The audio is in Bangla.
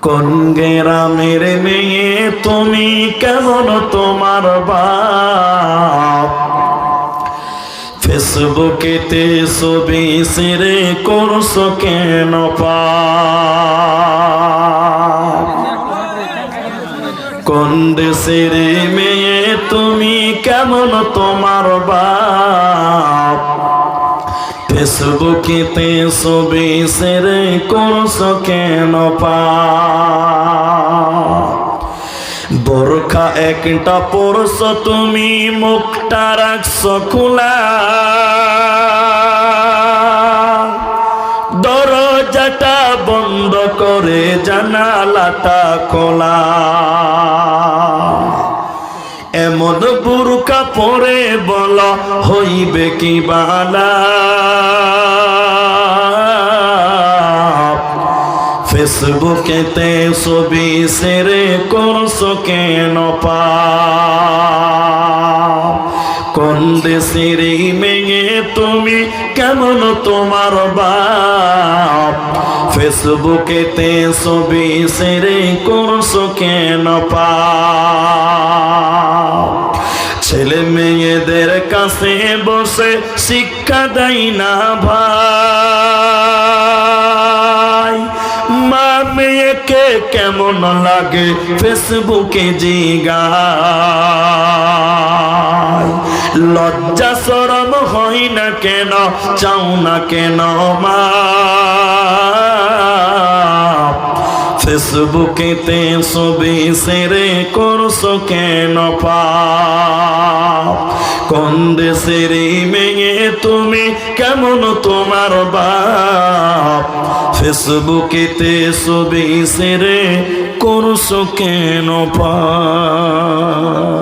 কোন গ্রামের মেয়ে তুমি, কেমন তোমার বাপ? ফেসবুকেতে ছবি ছেড়ে করছো কেন পাপ? কোন দেশের মেয়ে তুমি, কেমন তোমার বাপ? ফেসবুকেতে ছবি ছেড়ে করছো কেন পাপ? বোরখা একটা পরছো তুমি, মুখটা রাখছো খোলা, দরজাটা বন্ধ করে জানালাটা খোলা। এমন বোরখা পরে বলো হইবে কি বালা? ফেসবুকেতে ছবি ছেড়ে করছো কেন পাপ? কোন দেশের মেয়ে তুমি, কেমন তোমার বাপ? ফেসবুকেতে ছবি ছেড়ে করছো কেন পাপ? ছেলে মেয়েদের কাছে বসে শিক্ষা দেয় না ভাই, মা মেয়েকে কেমন লাগে ফেসবুকে জিগায়। লজ্জা শরম হয় না কেন, চাও না কেন মা? ফেসবুকেতে ছবি ছেড়ে করছো কেন পাপ? কোন দেশের মেয়ে তুমি, কেমন তোমার বাপ? ফেসবুকেতে ছবি ছেড়ে করছো কেন পাপ?